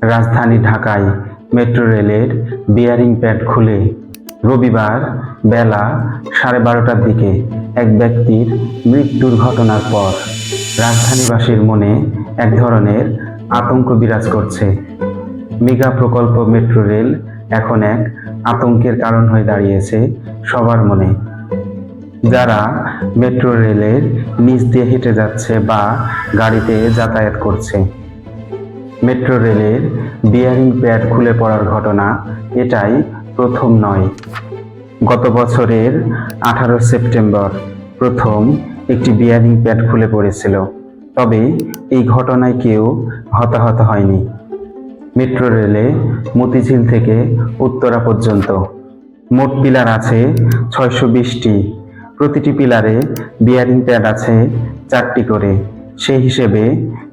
রাজধানী ঢাকায় মেট্রো রেলের বিয়ারিং প্যাড খুলে রবিবার বেলা 12:30টার দিকে এক ব্যক্তির মৃত্যুর ঘটনার পর রাজধানীবাসীর মনে এক ধরনের আতঙ্ক বিরাজ করছে। মেগা প্রকল্প মেট্রো রেল এখন এক আতঙ্কের কারণ হয়ে দাঁড়িয়েছে সবার মনে। যারা মেট্রো রেলের নিচ দিয়ে হেঁটে যাচ্ছে বা গাড়িতে যাতায়াত করছে। মেট্রো রেলের বিয়ারিং প্যাড খুলে পড়ার ঘটনা এটাই প্রথম নয়। গত বছরের 18 সেপ্টেম্বর প্রথম একটি বিয়ারিং প্যাড খুলে পড়েছিল, তবে এই ঘটনায় কেউ হতাহত হয়নি। মেট্রো রেলে মতিঝিল থেকে উত্তরা পর্যন্ত মোট পিলার আছে 620টি। প্রতিটি পিলারে বিয়ারিং প্যাড আছে 4টি করে। সেই হিসেবে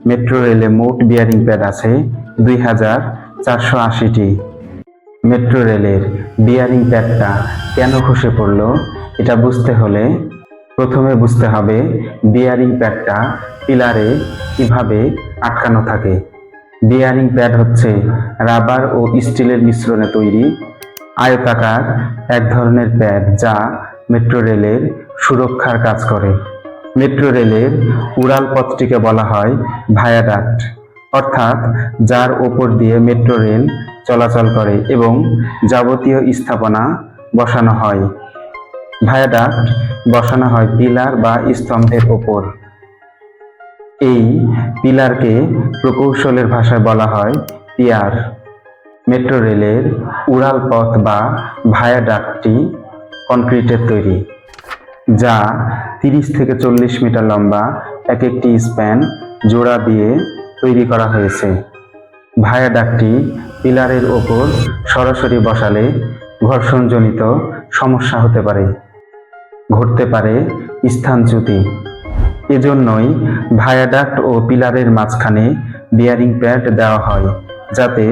মেট্রো রেলে মোট বিয়ারিং প্যাড আছে 2480টি। মেট্রো রেলের বিয়ারিং প্যাডটা কেন খসে পড়ল এটা বুঝতে হলে প্রথমে বুঝতে হবে বিয়ারিং প্যাডটা পিলারে কিভাবে আটকানো থাকে। বিয়ারিং প্যাড হচ্ছে রাবার ও স্টিলের মিশ্রণে তৈরি আয়তাকার এক ধরনের প্যাড যা মেট্রো রেলের সুরক্ষার কাজ করে। মেট্রো রেলের উড়াল পথটিকে বলা হয় ভায়াডাক্ট, অর্থাৎ যার ওপর দিয়ে মেট্রো রেল চলাচল করে এবং যাবতীয় স্থাপনা বসানো হয়। ভায়াডাক্ট বসানো হয় পিলার বা স্তম্ভের ওপর। এই পিলারকে প্রকৌশলের ভাষায় বলা হয় পিয়ার। মেট্রো রেলের উড়াল পথ বা ভায়াডাক্টটি কনক্রিটের তৈরি, যা 30 থেকে 40 মিটার লম্বা এক একটি স্প্যান জোড়া দিয়ে তৈরি করা হয়েছে। ভায়াডাক্টটি পিলারের ওপর সরাসরি বসালে ঘর্ষণজনিত সমস্যা ঘটতে পারে স্থানচ্যুতি। এজন্যই ভায়াডাক্ট ও পিলারের মাঝখানে বিয়ারিং প্যাড দেওয়া হয়, যাতে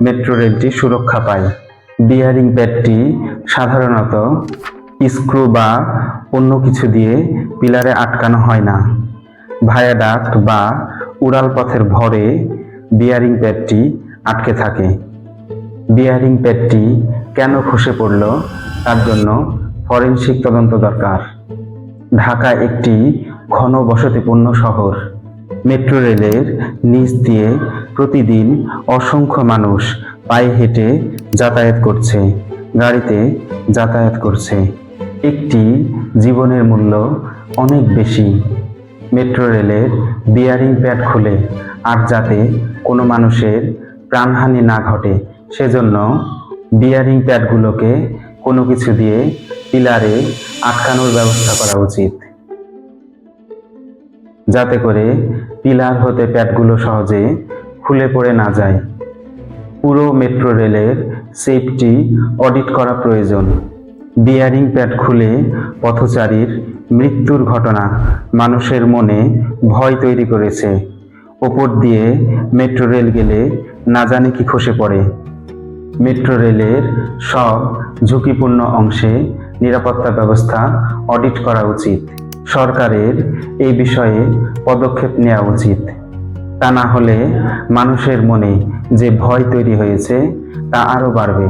মেট্রো রেলটি সুরক্ষা পায়। বিয়ারিং প্যাডটি সাধারণত স্ক্রু বা অন্য কিছু দিয়ে পিলারে আটকানো হয় না। ভায়াডাক্ট বা উড়াল পথের ভরে বিয়ারিং প্যাডটি আটকে থাকে। বিয়ারিং প্যাডটি কেন খসে পড়ল তার জন্য ফরেনসিক তদন্ত দরকার। ঢাকা একটি ঘনবসতিপূর্ণ শহর। মেট্রো রেলের নিচ দিয়ে প্রতিদিন অসংখ্য মানুষ পায়ে হেঁটে যাতায়াত করছে, গাড়িতে যাতায়াত করছে। একটি জীবনের মূল্য অনেক বেশি। মেট্রো রেলের বিয়ারিং প্যাড খুলে আর যাতে কোনো মানুষের প্রাণহানি না ঘটে সেজন্য বিয়ারিং প্যাডগুলোকে কোনো কিছু দিয়ে পিলারে আটকানোর ব্যবস্থা করা উচিত, যাতে করে পিলার হতে প্যাডগুলো সহজে খুলে পড়ে না যায়। পুরো মেট্রো রেলের সেফটি অডিট করা প্রয়োজন। বিয়ারিং প্যাড খুলে পথচারীর মৃত্যুর ঘটনা মানুষের মনে ভয় তৈরি করেছে। ওপর দিয়ে মেট্রো রেল গেলে না জানি কি খসে পড়ে। মেট্রো রেলের সব ঝুঁকিপূর্ণ অংশে নিরাপত্তা ব্যবস্থা অডিট করা উচিত। সরকারের এই বিষয়ে পদক্ষেপ নেওয়া উচিত। তা না হলে মানুষের মনে যে ভয় তৈরি হয়েছে তা আরও বাড়বে।